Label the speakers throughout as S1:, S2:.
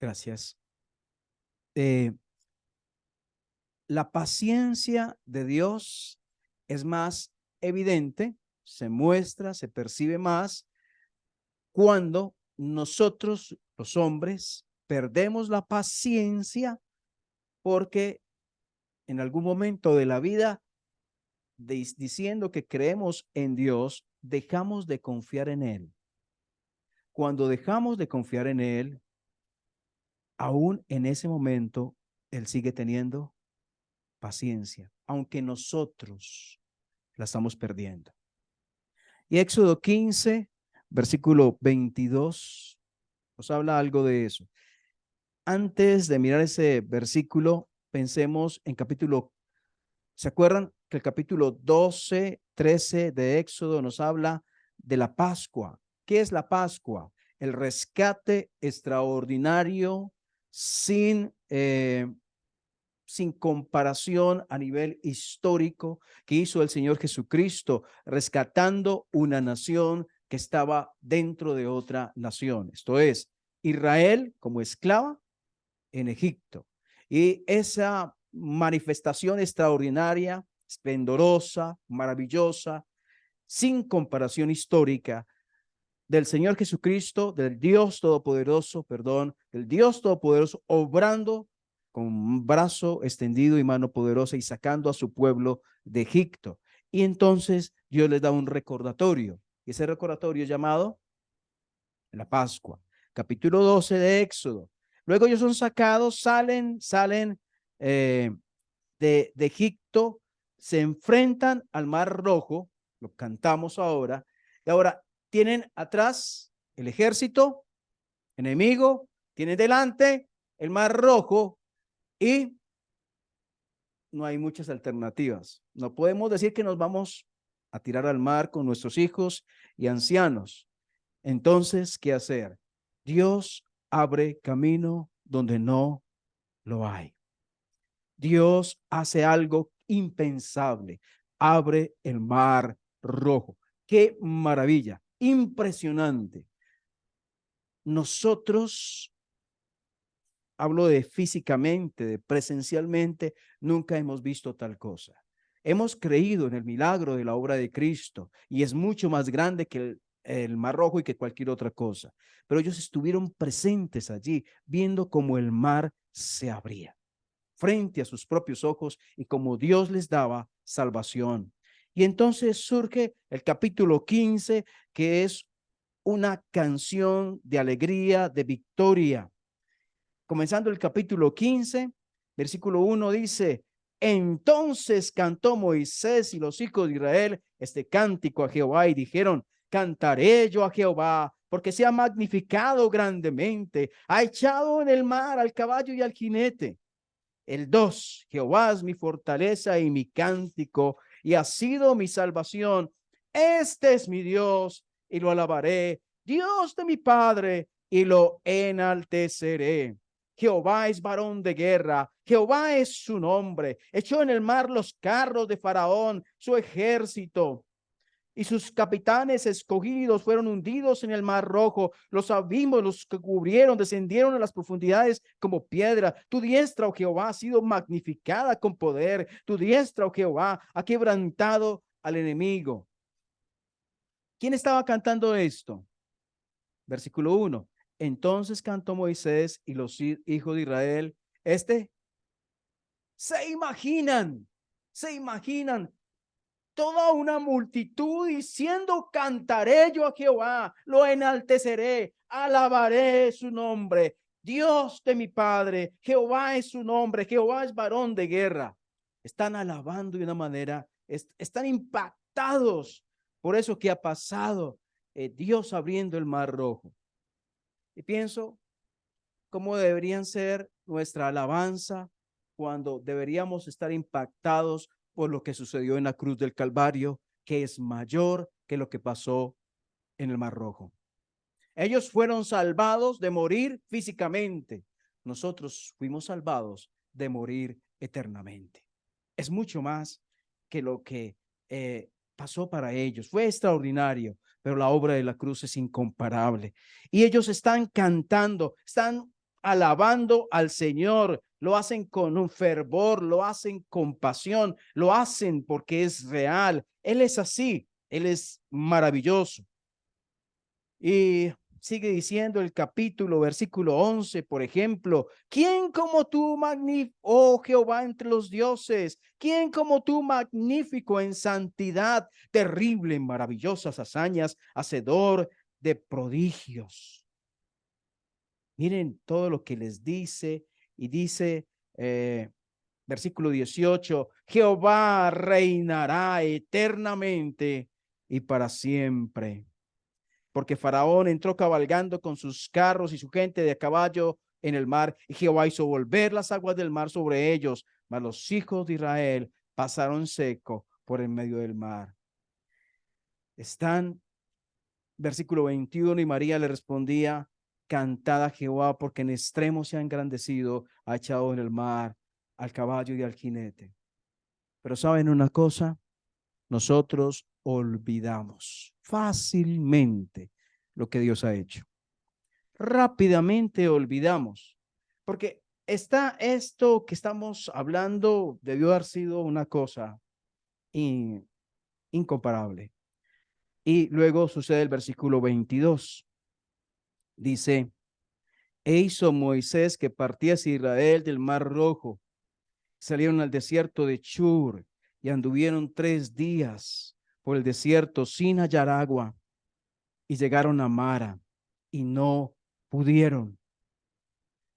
S1: Gracias. Eh, la paciencia de Dios es más evidente, se muestra, se percibe más cuando nosotros, los hombres, perdemos la paciencia porque en algún momento de la vida, diciendo que creemos en Dios, dejamos de confiar en Él. Cuando dejamos de confiar en Él, aún en ese momento, Él sigue teniendo paciencia, aunque nosotros la estamos perdiendo. Y Éxodo 15, versículo 22, nos habla algo de eso. Antes de mirar ese versículo, pensemos en capítulo, ¿se acuerdan que el capítulo 12, 13 de Éxodo nos habla de la Pascua? ¿Qué es la Pascua? El rescate extraordinario sin comparación a nivel histórico que hizo el Señor Jesucristo, rescatando una nación que estaba dentro de otra nación. Esto es, Israel como esclava en Egipto. Y esa manifestación extraordinaria, esplendorosa, maravillosa, sin comparación histórica, del Señor Jesucristo, del Dios Todopoderoso, del Dios Todopoderoso, obrando con un brazo extendido y mano poderosa y sacando a su pueblo de Egipto. Y entonces Dios les da un recordatorio, y ese recordatorio es llamado la Pascua, capítulo 12 de Éxodo. Luego ellos son sacados, salen eh, de Egipto, se enfrentan al Mar Rojo, lo cantamos ahora, y ahora tienen atrás el ejército enemigo, tienen delante el Mar Rojo y no hay muchas alternativas. No podemos decir que nos vamos a tirar al mar con nuestros hijos y ancianos. Entonces, ¿qué hacer? Dios abre camino donde no lo hay. Dios hace algo impensable. Abre el mar rojo. Qué maravilla, impresionante. Nosotros, hablo de físicamente, de presencialmente, nunca hemos visto tal cosa. Hemos creído en el milagro de la obra de Cristo y es mucho más grande que el mar rojo y que cualquier otra cosa. Pero ellos estuvieron presentes allí, viendo cómo el mar se abría frente a sus propios ojos y como Dios les daba salvación. Y entonces surge el capítulo 15, que es una canción de alegría, de victoria. Comenzando el capítulo 15, versículo 1 dice, entonces cantó Moisés y los hijos de Israel este cántico a Jehová y dijeron, cantaré yo a Jehová porque se ha magnificado grandemente, ha echado en el mar al caballo y al jinete. El 2, Jehová es mi fortaleza y mi cántico, y ha sido mi salvación. Este es mi Dios, y lo alabaré, Dios de mi Padre, y lo enalteceré. Jehová es varón de guerra, Jehová es su nombre. Echó en el mar los carros de Faraón, su ejército y sus capitanes escogidos fueron hundidos en el mar rojo. Los abismos los que cubrieron descendieron a las profundidades como piedra. Tu diestra, oh Jehová, ha sido magnificada con poder. Tu diestra, oh Jehová, ha quebrantado al enemigo. ¿Quién estaba cantando esto? Versículo 1. Entonces cantó Moisés y los hijos de Israel. Se imaginan, se imaginan toda una multitud diciendo, cantaré yo a Jehová, lo enalteceré, alabaré su nombre. Dios de mi Padre, Jehová es su nombre, Jehová es varón de guerra. Están alabando de una manera, están impactados por eso que ha pasado, Dios abriendo el mar rojo. Y pienso cómo deberían ser nuestra alabanza cuando deberíamos estar impactados por lo que sucedió en la cruz del Calvario, que es mayor que lo que pasó en el Mar Rojo. Ellos fueron salvados de morir físicamente. Nosotros fuimos salvados de morir eternamente. Es mucho más que lo que pasó para ellos. Fue extraordinario, pero la obra de la cruz es incomparable. Y ellos están cantando, están alabando al Señor, lo hacen con un fervor, lo hacen con pasión, lo hacen porque es real. Él es así, Él es maravilloso. Y sigue diciendo el capítulo, versículo 11, por ejemplo, ¿quién como tú, oh Jehová, entre los dioses? ¿Quién como tú, magnífico en santidad, terrible en maravillosas hazañas, hacedor de prodigios? Miren todo lo que les dice y dice, versículo 18, Jehová reinará eternamente y para siempre. Porque Faraón entró cabalgando con sus carros y su gente de a caballo en el mar, y Jehová hizo volver las aguas del mar sobre ellos, mas los hijos de Israel pasaron seco por el medio del mar. Están, versículo 21, y María le respondía, cantad a Jehová, porque en extremo se ha engrandecido, ha echado en el mar al caballo y al jinete. Pero ¿saben una cosa? Nosotros olvidamos fácilmente lo que Dios ha hecho. Rápidamente olvidamos, porque está esto que estamos hablando, debió haber sido una cosa incomparable. Y luego sucede el versículo 22. Dice, e hizo Moisés que partiese Israel del mar Rojo. Salieron al desierto de Chur y anduvieron 3 días por el desierto sin hallar agua y llegaron a Mara y no pudieron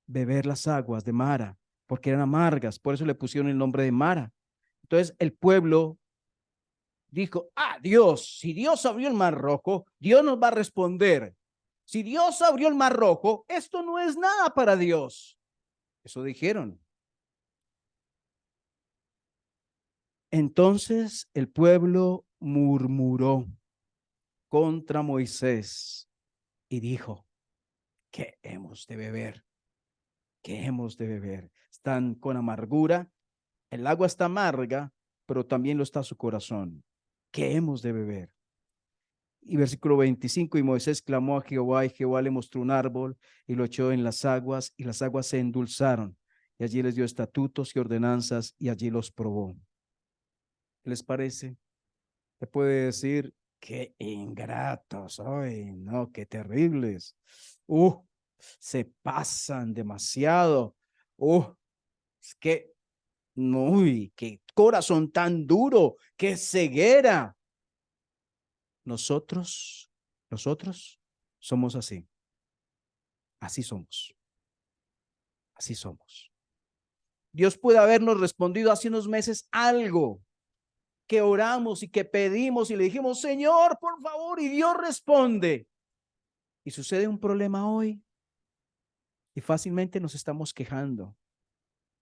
S1: beber las aguas de Mara porque eran amargas, por eso le pusieron el nombre de Mara. Entonces el pueblo dijo, Dios, si Dios abrió el mar rojo, Dios nos va a responder. Si Dios abrió el mar rojo, esto no es nada para Dios. Eso dijeron. Entonces el pueblo murmuró contra Moisés y dijo, ¿qué hemos de beber? ¿Qué hemos de beber? Están con amargura. El agua está amarga, pero también lo está su corazón. ¿Qué hemos de beber? Y versículo 25, y Moisés clamó a Jehová, y Jehová le mostró un árbol, y lo echó en las aguas, y las aguas se endulzaron, y allí les dio estatutos y ordenanzas, y allí los probó. ¿Qué les parece? Te puede decir, qué ingratos, ay, no, qué terribles. Se pasan demasiado. Es que, uy, qué corazón tan duro, qué ceguera. Nosotros somos así. Así somos. Así somos. Dios puede habernos respondido hace unos meses algo que oramos y que pedimos y le dijimos, Señor, por favor, y Dios responde. Y sucede un problema hoy y fácilmente nos estamos quejando,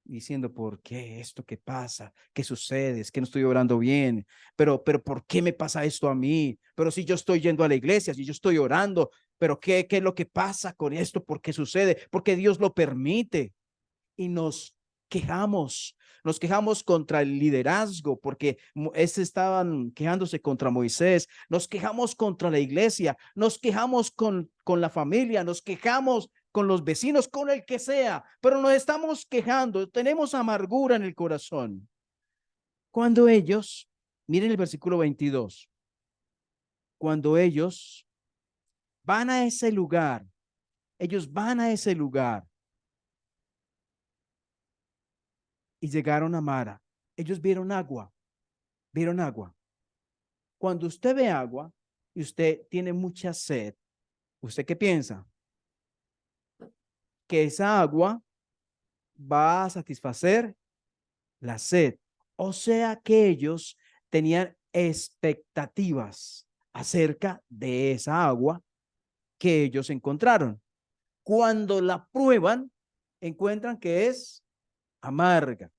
S1: diciendo, ¿por qué esto que pasa? ¿Qué sucede? Es que no estoy orando bien, pero ¿por qué me pasa esto a mí? Pero si yo estoy yendo a la iglesia, si yo estoy orando, pero ¿qué es lo que pasa con esto? ¿Por qué sucede? Porque Dios lo permite y nos quejamos contra el liderazgo, porque estaban quejándose contra Moisés, nos quejamos contra la iglesia, nos quejamos con la familia, nos quejamos con los vecinos, con el que sea, pero nos estamos quejando, tenemos amargura en el corazón. Cuando ellos, miren el versículo 22, cuando ellos van a ese lugar, ellos van a ese lugar y llegaron a Mara, ellos vieron agua, vieron agua. Cuando usted ve agua y usted tiene mucha sed, ¿usted qué piensa? Que esa agua va a satisfacer la sed. O sea que ellos tenían expectativas acerca de esa agua que ellos encontraron. Cuando la prueban, encuentran que es amarga.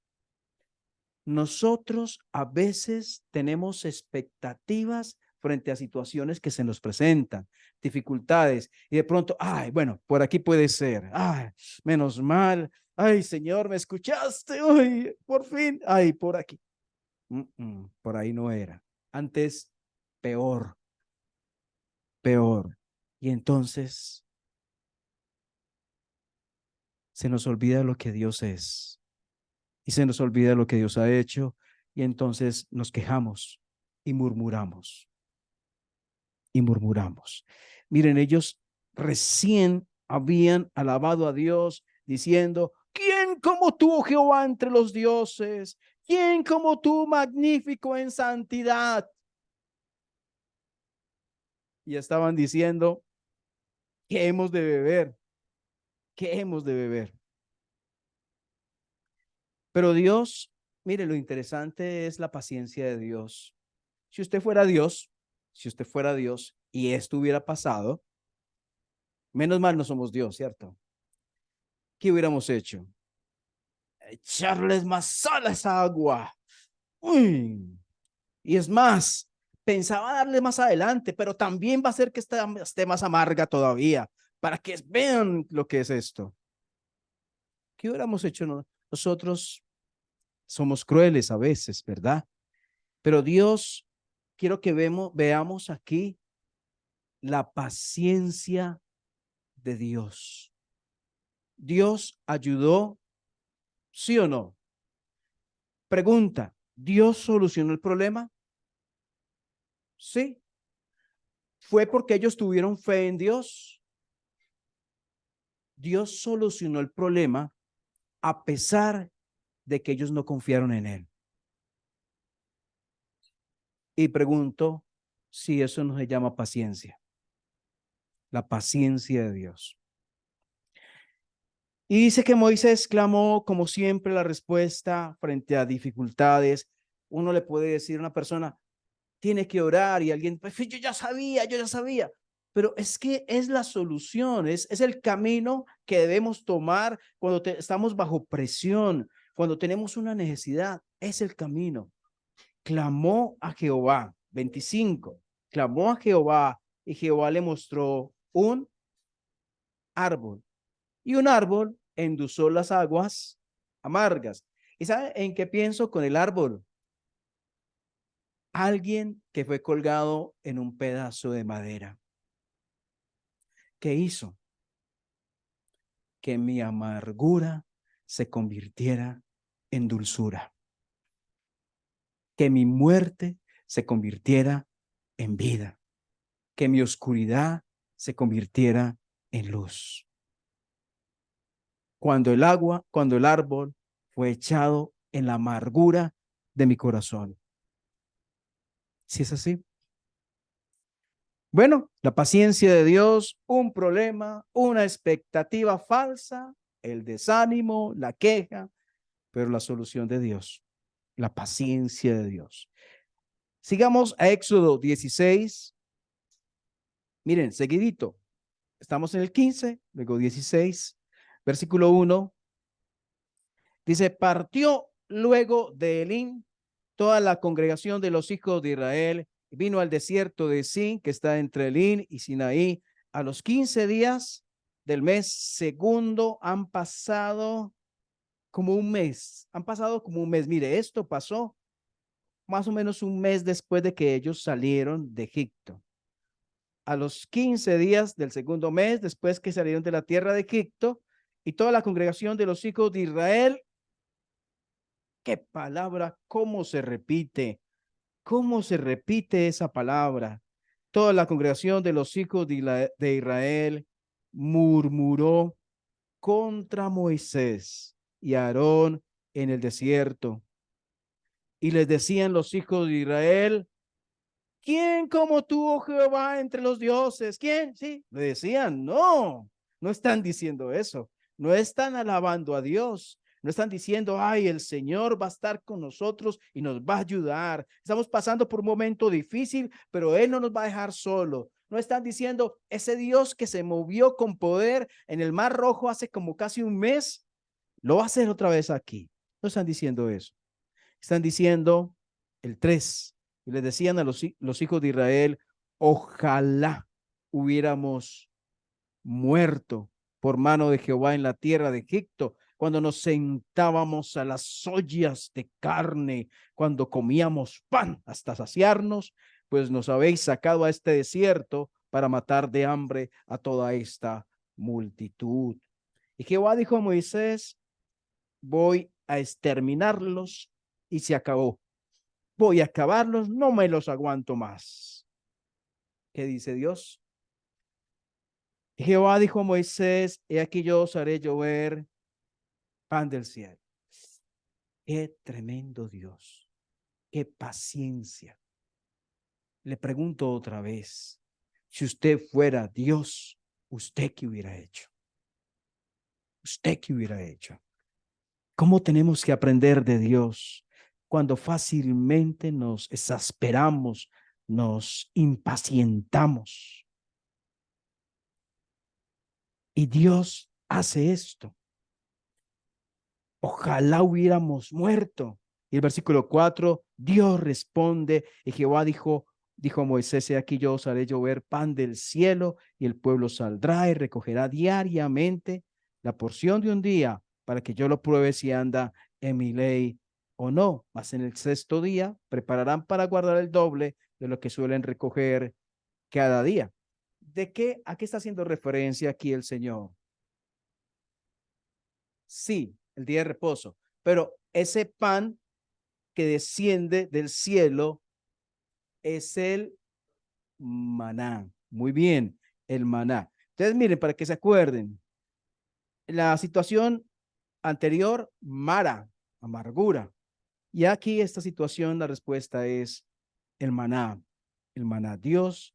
S1: Nosotros a veces tenemos expectativas frente a situaciones que se nos presentan, dificultades, y de pronto, bueno, por aquí puede ser, menos mal, Señor, ¿me escuchaste? Por fin, por aquí. Por ahí no era. Antes, peor, peor. Y entonces se nos olvida lo que Dios es y se nos olvida lo que Dios ha hecho y entonces nos quejamos y murmuramos y murmuramos. Miren, ellos recién habían alabado a Dios diciendo, ¿quién como tú, Jehová, entre los dioses? ¿Quién como tú, magnífico en santidad? Y estaban diciendo, ¿qué hemos de beber? ¿Qué hemos de beber? Pero Dios, mire, lo interesante es la paciencia de Dios. Si usted fuera Dios, si usted fuera Dios y esto hubiera pasado, menos mal no somos Dios, ¿cierto? ¿Qué hubiéramos hecho? Echarles más sal a esa agua. Uy. Y es más, pensaba darle más adelante, pero también va a ser que esté más amarga todavía, para que vean lo que es esto. ¿Qué hubiéramos hecho nosotros? Somos crueles a veces, ¿verdad? Pero Dios, quiero que veamos aquí la paciencia de Dios. Dios ayudó, ¿sí o no? Pregunta, ¿Dios solucionó el problema? Sí. ¿Fue porque ellos tuvieron fe en Dios? Dios solucionó el problema a pesar de que ellos no confiaron en Él. Y pregunto si eso no se llama paciencia, la paciencia de Dios. Y dice que Moisés clamó, como siempre, la respuesta frente a dificultades. Uno le puede decir a una persona, tiene que orar y alguien, pues yo ya sabía. Pero es que es la solución, es el camino que debemos tomar cuando estamos bajo presión, cuando tenemos una necesidad, es el camino. Clamó a Jehová, 25, clamó a Jehová y Jehová le mostró un árbol y un árbol endulzó las aguas amargas. ¿Y sabe en qué pienso con el árbol? Alguien que fue colgado en un pedazo de madera. ¿Qué hizo? Que mi amargura se convirtiera en dulzura. Que mi muerte se convirtiera en vida. Que mi oscuridad se convirtiera en luz. Cuando el árbol fue echado en la amargura de mi corazón. ¿Sí es así? Bueno, la paciencia de Dios, un problema, una expectativa falsa, el desánimo, la queja, pero la solución de Dios, la paciencia de Dios. Sigamos a Éxodo 16. Miren, seguidito. Estamos en el 15, luego 16, versículo 1. Dice, partió luego de Elín toda la congregación de los hijos de Israel, vino al desierto de Sin, que está entre Elín y Sinaí. A los 15 días del mes segundo han pasado como un mes. Han pasado como un mes. Mire, esto pasó más o menos un mes después de que ellos salieron de Egipto. A los 15 días del segundo mes, después que salieron de la tierra de Egipto, y toda la congregación de los hijos de Israel, qué palabra, cómo se repite esa palabra. Toda la congregación de los hijos de Israel murmuró contra Moisés y Aarón en el desierto. Y les decían los hijos de Israel, ¿quién como tú, oh Jehová, entre los dioses? ¿Quién? Sí, le decían, no, no están diciendo eso, no están alabando a Dios, no están diciendo, ay, el Señor va a estar con nosotros y nos va a ayudar. Estamos pasando por un momento difícil, pero Él no nos va a dejar solo. No están diciendo, ese Dios que se movió con poder en el Mar Rojo hace como casi un mes, lo va a hacer otra vez aquí. No están diciendo eso. Están diciendo el 3, y les decían a los hijos de Israel, ojalá hubiéramos muerto por mano de Jehová en la tierra de Egipto, cuando nos sentábamos a las ollas de carne, cuando comíamos pan hasta saciarnos, pues nos habéis sacado a este desierto para matar de hambre a toda esta multitud. Y Jehová dijo a Moisés, voy a exterminarlos y se acabó. Voy a acabarlos, no me los aguanto más. ¿Qué dice Dios? Jehová dijo a Moisés, he aquí yo os haré llover pan del cielo. Qué tremendo Dios, qué paciencia. Le pregunto otra vez, si usted fuera Dios, ¿usted qué hubiera hecho? ¿Usted qué hubiera hecho? ¿Cómo tenemos que aprender de Dios cuando fácilmente nos exasperamos, nos impacientamos? Y Dios hace esto. Ojalá hubiéramos muerto. Y el versículo 4, Dios responde, y Jehová dijo a Moisés, he aquí yo os haré llover pan del cielo, y el pueblo saldrá y recogerá diariamente la porción de un día, para que yo lo pruebe si anda en mi ley o no. Mas en el sexto día prepararán para guardar el doble de lo que suelen recoger cada día. ¿A qué está haciendo referencia aquí el Señor? Sí, el día de reposo, pero ese pan que desciende del cielo es el maná. Muy bien, el maná. Entonces, miren, para que se acuerden, la situación anterior, mara, amargura. Y aquí esta situación, la respuesta es el maná. El maná. Dios,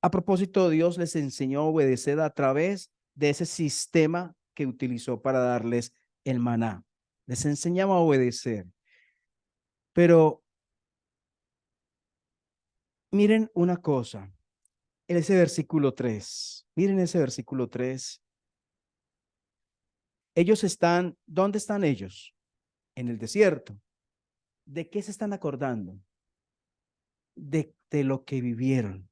S1: a propósito, Dios les enseñó a obedecer a través de ese sistema que utilizó para darles el maná. Les enseñaba a obedecer. Pero miren una cosa, ese versículo 3, miren ese versículo 3. Ellos están, ¿dónde están ellos? En el desierto. ¿De qué se están acordando? De lo que vivieron,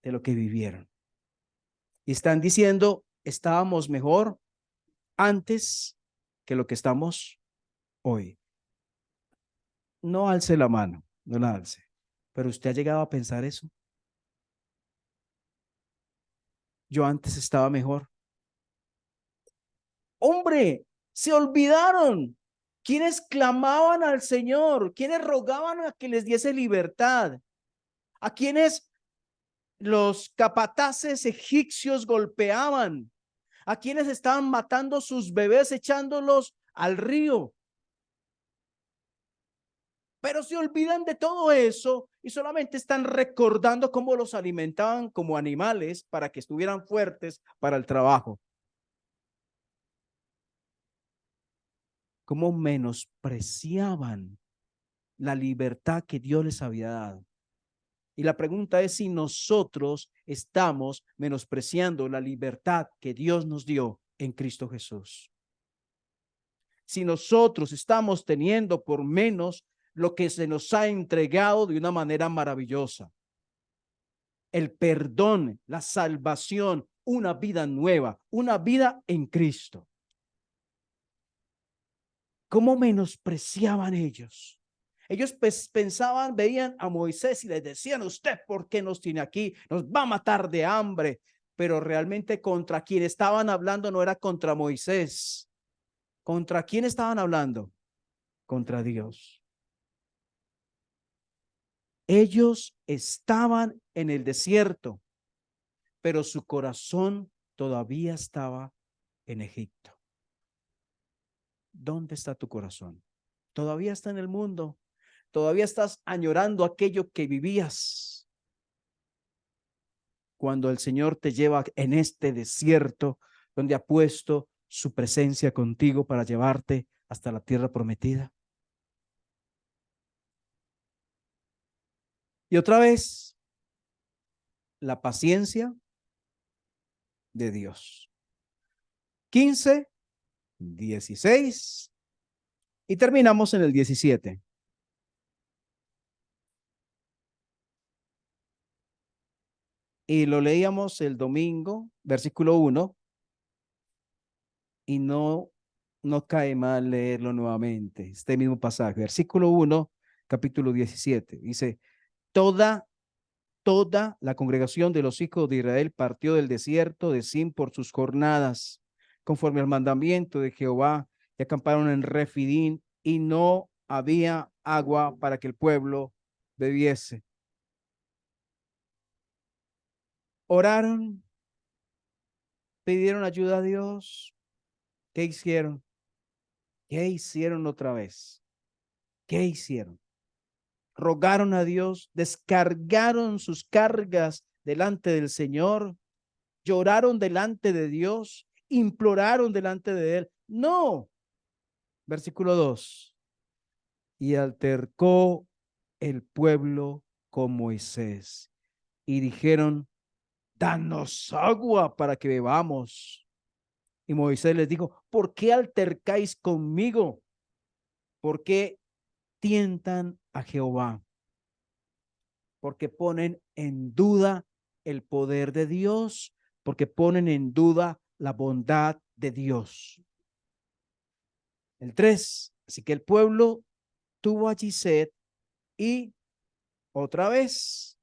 S1: de lo que vivieron. Y están diciendo, estábamos mejor antes que lo que estamos hoy. No alce la mano, no la alce. Pero usted ha llegado a pensar eso. Yo antes estaba mejor. Hombre, se olvidaron. Quienes clamaban al Señor, quienes rogaban a que les diese libertad, a quienes los capataces egipcios golpeaban, a quienes estaban matando sus bebés echándolos al río. Pero se olvidan de todo eso y solamente están recordando cómo los alimentaban como animales para que estuvieran fuertes para el trabajo. Cómo menospreciaban la libertad que Dios les había dado. Y la pregunta es si nosotros estamos menospreciando la libertad que Dios nos dio en Cristo Jesús. Si nosotros estamos teniendo por menos lo que se nos ha entregado de una manera maravillosa. El perdón, la salvación, una vida nueva, una vida en Cristo. ¿Cómo menospreciaban ellos? Ellos pensaban, veían a Moisés y les decían, usted, ¿por qué nos tiene aquí? Nos va a matar de hambre. Pero realmente contra quien estaban hablando no era contra Moisés. ¿Contra quién estaban hablando? Contra Dios. Ellos estaban en el desierto, pero su corazón todavía estaba en Egipto. ¿Dónde está tu corazón? Todavía está en el mundo. Todavía estás añorando aquello que vivías. Cuando el Señor te lleva en este desierto, donde ha puesto su presencia contigo para llevarte hasta la tierra prometida. Y otra vez, la paciencia de Dios. 15, 16 y terminamos en el 17. Y lo leíamos el domingo, versículo 1, y no cae mal leerlo nuevamente. Este mismo pasaje, versículo 1, capítulo 17. Dice, toda la congregación de los hijos de Israel partió del desierto de Sin por sus jornadas. conforme al mandamiento de Jehová, y acamparon en Refidín, y no había agua para que el pueblo bebiese. Oraron, pidieron ayuda a Dios. ¿Qué hicieron? ¿Qué hicieron otra vez? ¿Qué hicieron? Rogaron a Dios, descargaron sus cargas delante del Señor, lloraron delante de Dios, imploraron delante de Él. No. Versículo 2. Y altercó el pueblo con Moisés y dijeron: danos agua para que bebamos. Y Moisés les dijo: ¿por qué altercáis conmigo? ¿Por qué tientan a Jehová? Porque ponen en duda el poder de Dios, porque ponen en duda la bondad de Dios. El 3. Así que el pueblo tuvo allí sed y otra vez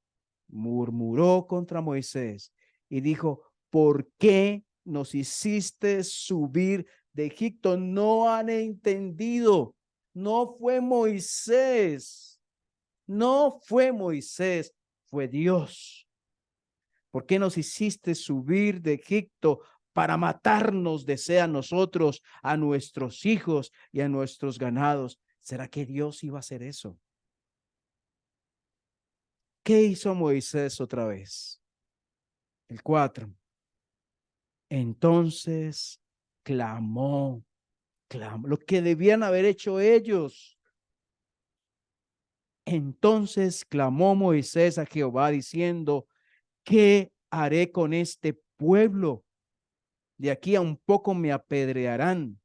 S1: murmuró contra Moisés y dijo: ¿por qué nos hiciste subir de Egipto? No han entendido. No fue Moisés. No fue Moisés, fue Dios. ¿Por qué nos hiciste subir de Egipto para matarnos, desea a nosotros, a nuestros hijos y a nuestros ganados? ¿Será que Dios iba a hacer eso? ¿Qué hizo Moisés otra vez? El 4. Entonces clamó, lo que debían haber hecho ellos. Entonces clamó Moisés a Jehová diciendo: ¿qué haré con este pueblo? De aquí a un poco me apedrearán.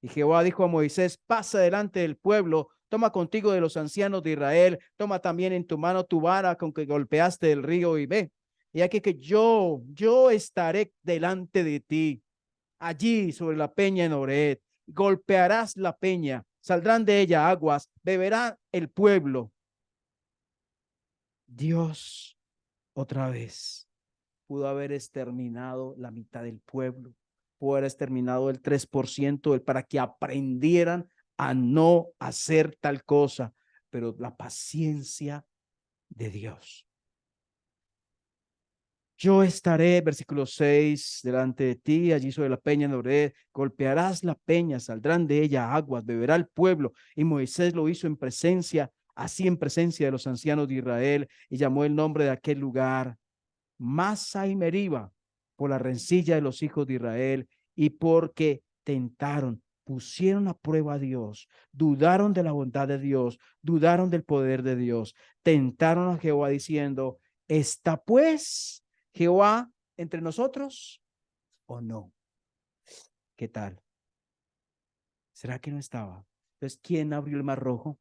S1: Y Jehová dijo a Moisés: pasa delante del pueblo, toma contigo de los ancianos de Israel, toma también en tu mano tu vara con que golpeaste el río y ve. Y aquí que yo estaré delante de ti, allí sobre la peña en Horeb. Golpearás la peña, saldrán de ella aguas, beberá el pueblo. Dios otra vez pudo haber exterminado la mitad del pueblo, pudo haber exterminado el 3% para que aprendieran a no hacer tal cosa, pero la paciencia de Dios. Yo estaré, versículo 6, delante de ti, allí sobre la peña en Horeb, golpearás la peña, saldrán de ella aguas, beberá el pueblo. Y Moisés lo hizo en presencia, así en presencia de los ancianos de Israel, y llamó el nombre de aquel lugar Masa y Meriba, por la rencilla de los hijos de Israel y porque tentaron, pusieron a prueba a Dios, dudaron de la bondad de Dios, dudaron del poder de Dios, tentaron a Jehová diciendo: ¿está pues Jehová entre nosotros o no? ¿Qué tal? ¿Será que no estaba? Entonces, ¿quién abrió el mar rojo?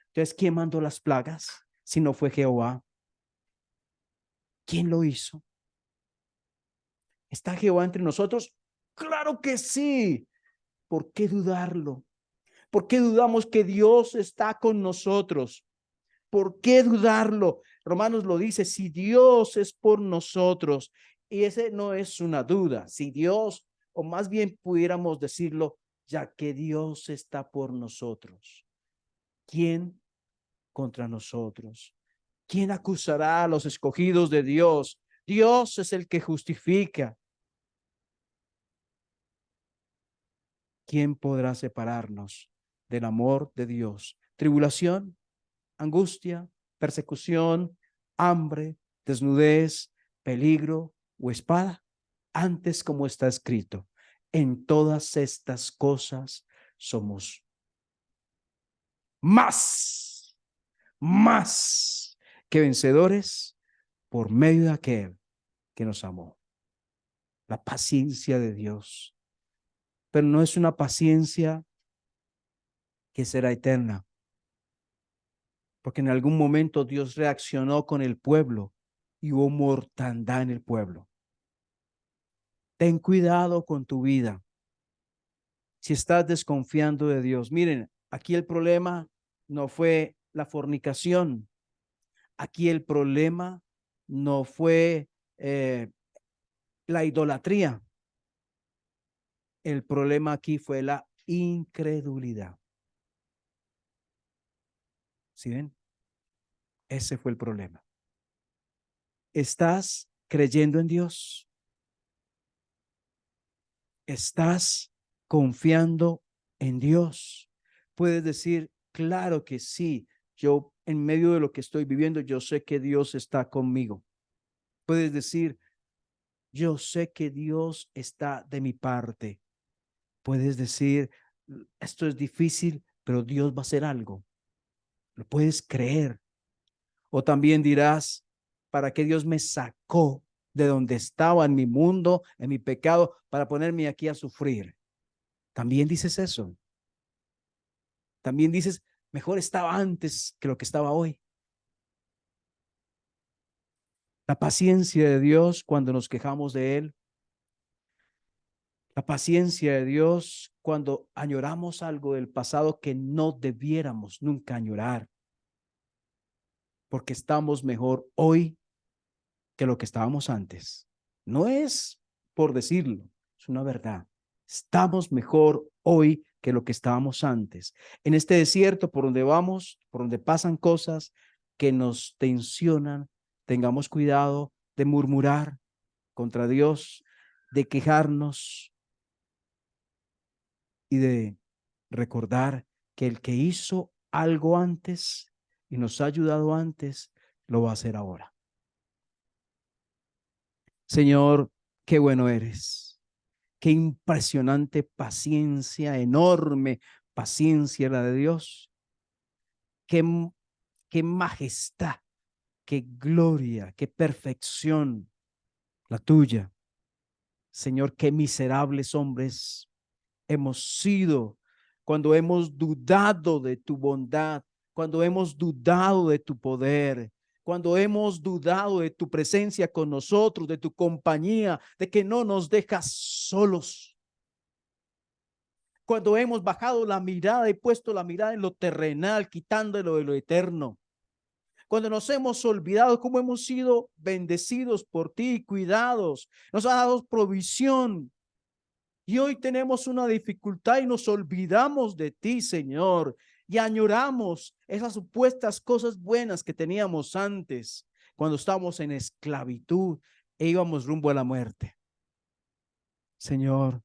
S1: Entonces, ¿quién mandó las plagas si no fue Jehová? ¿Quién lo hizo? ¿Está Jehová entre nosotros? Claro que sí. ¿Por qué dudarlo? ¿Por qué dudamos que Dios está con nosotros? ¿Por qué dudarlo? Romanos lo dice: si Dios es por nosotros, y ese no es una duda, si Dios, o más bien pudiéramos decirlo, ya que Dios está por nosotros, ¿quién contra nosotros? ¿Quién acusará a los escogidos de Dios? Dios es el que justifica. ¿Quién podrá separarnos del amor de Dios? ¿Tribulación, angustia, persecución, hambre, desnudez, peligro o espada? Antes, como está escrito, en todas estas cosas somos más que vencedores por medio de aquel que nos amó. La paciencia de Dios, pero no es una paciencia que será eterna, porque en algún momento Dios reaccionó con el pueblo y hubo mortandad en el pueblo. Ten cuidado con tu vida. Si estás desconfiando de Dios, miren, aquí el problema no fue la fornicación. Aquí el problema no fue la idolatría. El problema aquí fue la incredulidad. ¿Sí ven? Ese fue el problema. ¿Estás creyendo en Dios? ¿Estás confiando en Dios? Puedes decir, claro que sí. Yo, en medio de lo que estoy viviendo, yo sé que Dios está conmigo. Puedes decir, yo sé que Dios está de mi parte. Puedes decir, esto es difícil, pero Dios va a hacer algo. Lo puedes creer. O también dirás, ¿para qué Dios me sacó de donde estaba en mi mundo, en mi pecado, para ponerme aquí a sufrir? También dices eso. También dices, mejor estaba antes que lo que estaba hoy. La paciencia de Dios cuando nos quejamos de Él. La paciencia de Dios cuando añoramos algo del pasado que no debiéramos nunca añorar, porque estamos mejor hoy que lo que estábamos antes. No es por decirlo, es una verdad. Estamos mejor hoy que lo que estábamos antes. En este desierto por donde vamos, por donde pasan cosas que nos tensionan, tengamos cuidado de murmurar contra Dios, de quejarnos y de recordar que el que hizo algo antes y nos ha ayudado antes, lo va a hacer ahora. Señor, qué bueno eres. Qué impresionante paciencia, enorme paciencia la de Dios. Qué, qué majestad, qué gloria, qué perfección la tuya. Señor, qué miserables hombres hemos sido cuando hemos dudado de tu bondad, cuando hemos dudado de tu poder, cuando hemos dudado de tu presencia con nosotros, de tu compañía, de que no nos dejas solos. Cuando hemos bajado la mirada y puesto la mirada en lo terrenal, quitándolo de lo eterno. Cuando nos hemos olvidado cómo hemos sido bendecidos por ti, cuidados, nos ha dado provisión. Y hoy tenemos una dificultad y nos olvidamos de ti, Señor, y añoramos esas supuestas cosas buenas que teníamos antes, cuando estábamos en esclavitud e íbamos rumbo a la muerte. Señor,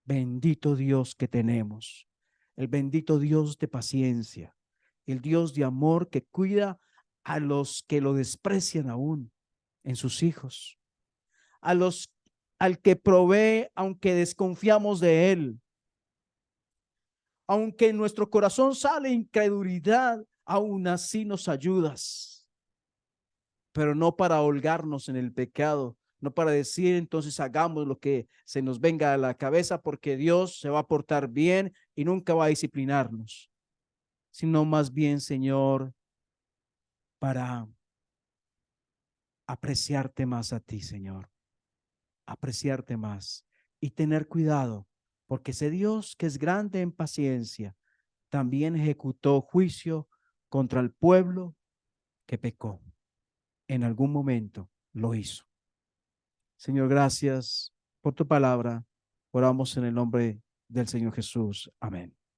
S1: bendito Dios que tenemos, el bendito Dios de paciencia, el Dios de amor que cuida a los que lo desprecian aún en sus hijos, a los al que provee aunque desconfiamos de él, aunque en nuestro corazón sale incredulidad, aún así nos ayudas, pero no para holgarnos en el pecado, no para decir entonces hagamos lo que se nos venga a la cabeza porque Dios se va a portar bien y nunca va a disciplinarnos, sino más bien, Señor, para apreciarte más a ti, Señor, apreciarte más y tener cuidado, porque ese Dios que es grande en paciencia, también ejecutó juicio contra el pueblo que pecó. En algún momento lo hizo. Señor, gracias por tu palabra. Oramos en el nombre del Señor Jesús. Amén.